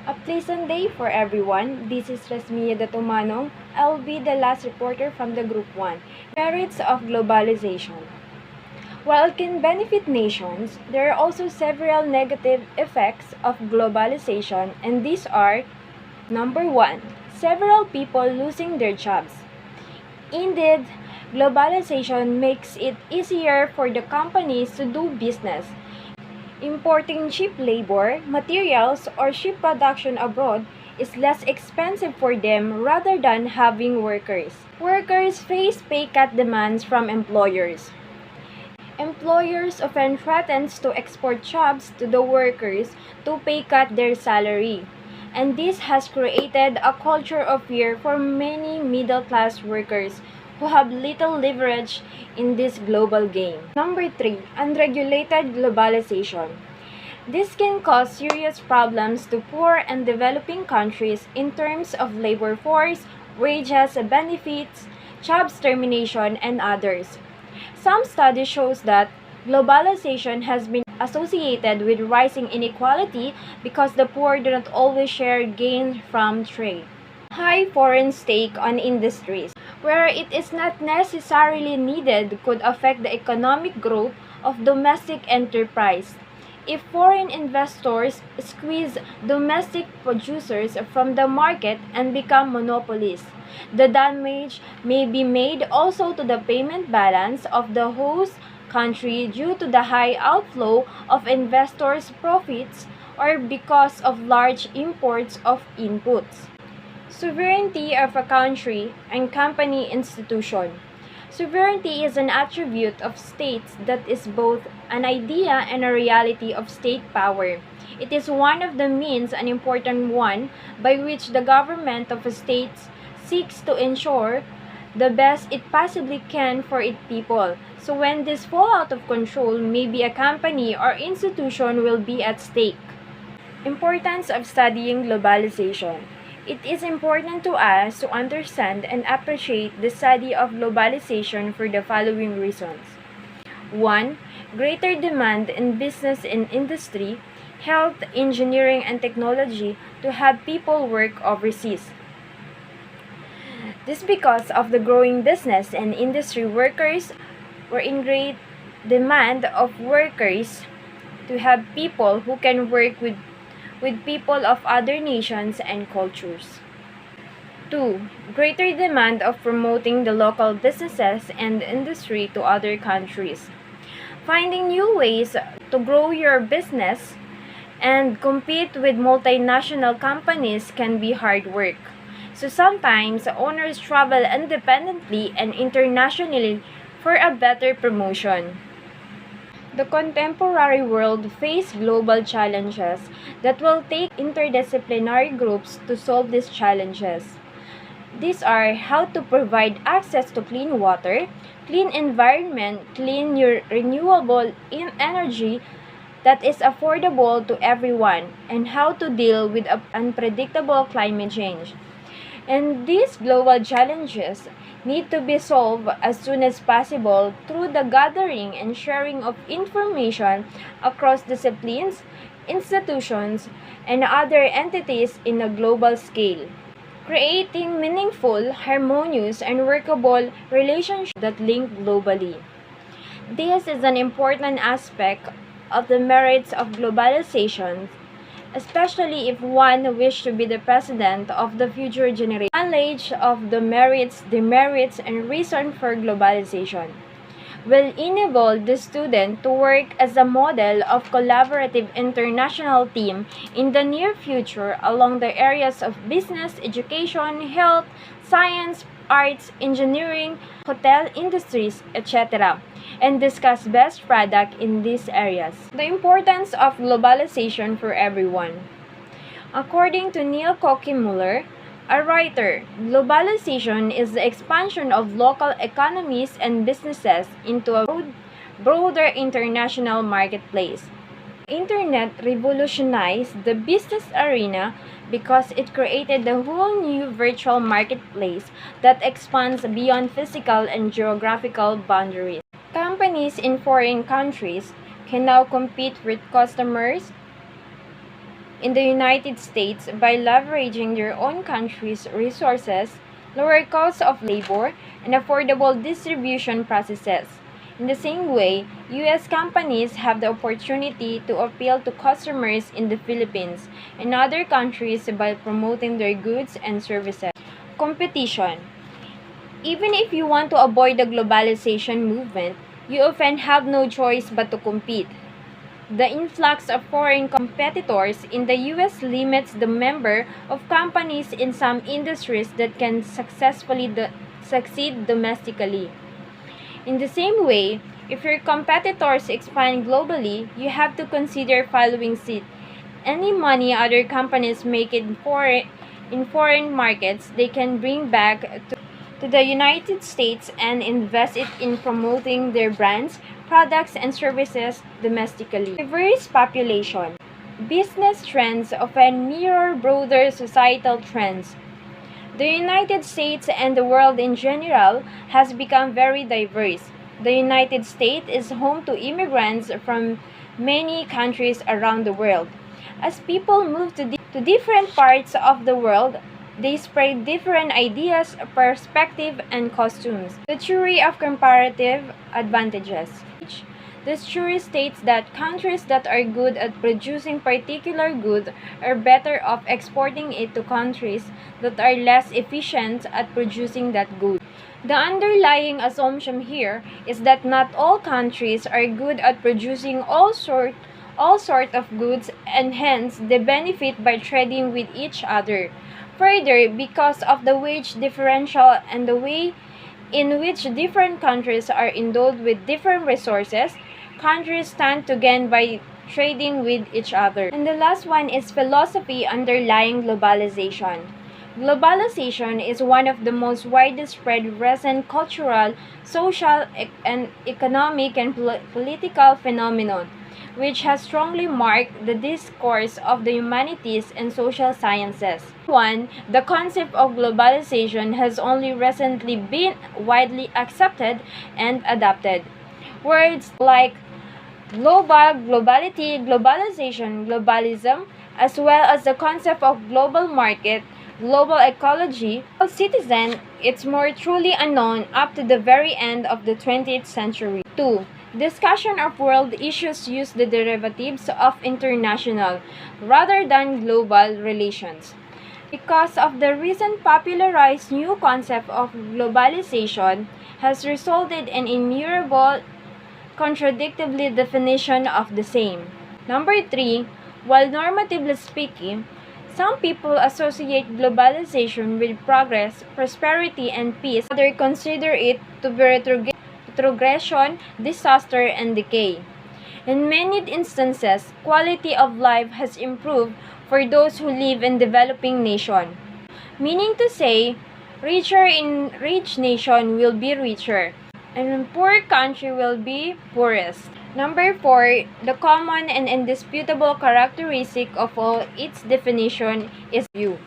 A pleasant day for everyone. This is Rasmia Datumanong. I'll be the last reporter from the Group 1. Demerits of Globalization. While it can benefit nations, there are also several negative effects of globalization, and these are: number 1, several people losing their jobs. Indeed, globalization makes it easier for the companies to do business. Importing cheap labor, materials, or cheap production abroad is less expensive for them rather than having workers. Workers face pay cut demands from employers. Employers often threaten to export jobs to the workers to pay cut their salary. And this has created a culture of fear for many middle-class workers who have little leverage in this global game. Number 3, unregulated globalization. This can cause serious problems to poor and developing countries in terms of labor force, wages, benefits, jobs termination, and others. Some studies shows that globalization has been associated with rising inequality because the poor do not always share gains from trade. High foreign stake on industries, where it is not necessarily needed, could affect the economic growth of domestic enterprise. If foreign investors squeeze domestic producers from the market and become monopolies, the damage may be made also to the payment balance of the host country due to the high outflow of investors' profits or because of large imports of inputs. Sovereignty of a country and company institution. Sovereignty is an attribute of states that is both an idea and a reality of state power. It is one of the means, an important one, by which the government of a state seeks to ensure the best it possibly can for its people. So when this fall out of control, maybe a company or institution will be at stake. Importance of studying globalization. It is important to us to understand and appreciate the study of globalization for the following reasons. 1. Greater demand in business and industry, health, engineering, and technology to have people work overseas. This because of the growing business and industry workers were in great demand of workers to have people who can work with people of other nations and cultures. 2. Greater demand of promoting the local businesses and industry to other countries. Finding new ways to grow your business and compete with multinational companies can be hard work. So sometimes owners travel independently and internationally for a better promotion. The contemporary world faces global challenges that will take interdisciplinary groups to solve these challenges. These are how to provide access to clean water, clean environment, clean renewable energy that is affordable to everyone, and how to deal with unpredictable climate change. And these global challenges need to be solved as soon as possible through the gathering and sharing of information across disciplines, institutions, and other entities in a global scale, creating meaningful, harmonious, and workable relationships that link globally. This is an important aspect of the merits of globalization, especially if one wishes to be the president of the future generation. Knowledge of the merits, demerits, and reason for globalization will enable the student to work as a model of collaborative international team in the near future along the areas of business, education, health, science, arts, engineering, hotel industries, etc., and discuss best product in these areas. The importance of globalization for everyone. According to Neil Muller, a writer, globalization is the expansion of local economies and businesses into a broader international marketplace. Internet revolutionized the business arena because it created a whole new virtual marketplace that expands beyond physical and geographical boundaries. Companies in foreign countries can now compete with customers in the United States by leveraging their own country's resources, lower costs of labor, and affordable distribution processes. In the same way, U.S. companies have the opportunity to appeal to customers in the Philippines and other countries by promoting their goods and services. Competition. Even if you want to avoid the globalization movement, you often have no choice but to compete. The influx of foreign competitors in the U.S. limits the number of companies in some industries that can successfully succeed domestically. In the same way, if your competitors expand globally, you have to consider following suit. Any money other companies make in foreign markets, they can bring back to the United States and invest it in promoting their brands, products, and services domestically. Diverse population. Business trends often mirror broader societal trends. The United States and the world in general has become very diverse. The United States is home to immigrants from many countries around the world. As people move to different parts of the world, they spread different ideas, perspective, and costumes. The theory of comparative advantages. This theory states that countries that are good at producing particular good are better off exporting it to countries that are less efficient at producing that good. The underlying assumption here is that not all countries are good at producing all sort of goods, and hence they benefit by trading with each other. Further, because of the wage differential and the way in which different countries are endowed with different resources, countries stand to gain by trading with each other. And the last one is philosophy underlying globalization. Globalization is one of the most widespread recent cultural, social, and economic and political phenomenon, which has strongly marked the discourse of the humanities and social sciences. One, the concept of globalization has only recently been widely accepted and adopted. Words like global, globality, globalization, globalism, as well as the concept of global market, global ecology, citizen, it's more truly unknown up to the very end of the 20th century. 2. Discussion of world issues use the derivatives of international rather than global relations. Because of the recent popularized new concept of globalization has resulted in innumerable contradictory definition of the same. Number 3, while normatively speaking, some people associate globalization with progress, prosperity, and peace. Others consider it to be retrogression, disaster, and decay. In many instances, quality of life has improved for those who live in developing nations. Meaning to say, rich nation will be richer, and poor country will be poorest. Number 4, the common and indisputable characteristic of all its definition is view.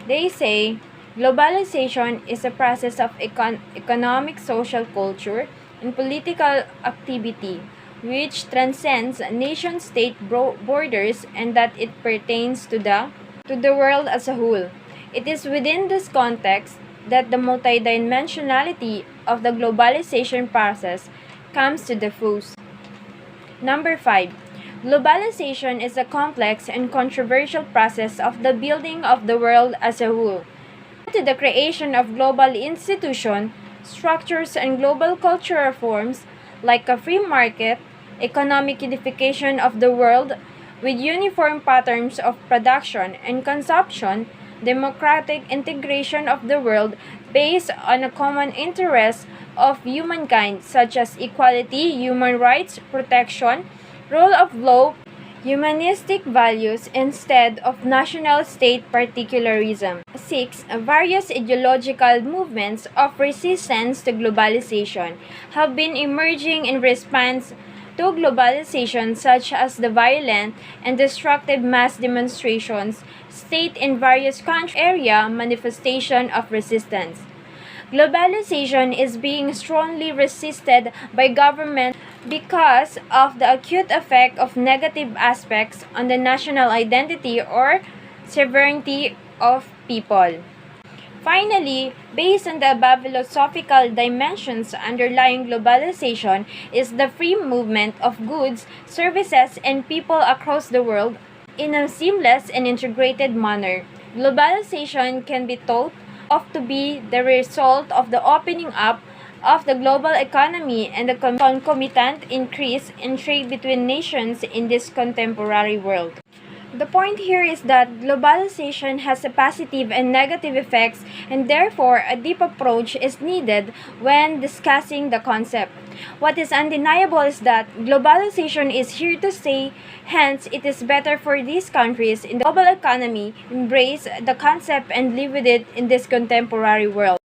They say globalization is a process of economic, social, culture, and political activity which transcends nation-state borders and that it pertains to the world as a whole. It is within this context that the multidimensionality of the globalization process comes to the fore. Number 5. Globalization is a complex and controversial process of the building of the world as a whole. To the creation of global institutions, structures, and global cultural forms like a free market, economic unification of the world with uniform patterns of production and consumption, democratic integration of the world based on a common interest of humankind such as equality, human rights, protection, rule of law, humanistic values instead of national-state particularism. 6. Various ideological movements of resistance to globalization have been emerging in response to globalization, such as the violent and destructive mass demonstrations state in various country area manifestation of resistance. Globalization is being strongly resisted by governments because of the acute effect of negative aspects on the national identity or sovereignty of people. Finally, based on the above philosophical dimensions underlying globalization is the free movement of goods, services, and people across the world in a seamless and integrated manner. Globalization can be thought of to be the result of the opening up of the global economy and the concomitant increase in trade between nations in this contemporary world. The point here is that globalization has a positive and negative effects, and therefore a deep approach is needed when discussing the concept. What is undeniable is that globalization is here to stay, hence it is better for these countries in the global economy embrace the concept and live with it in this contemporary world.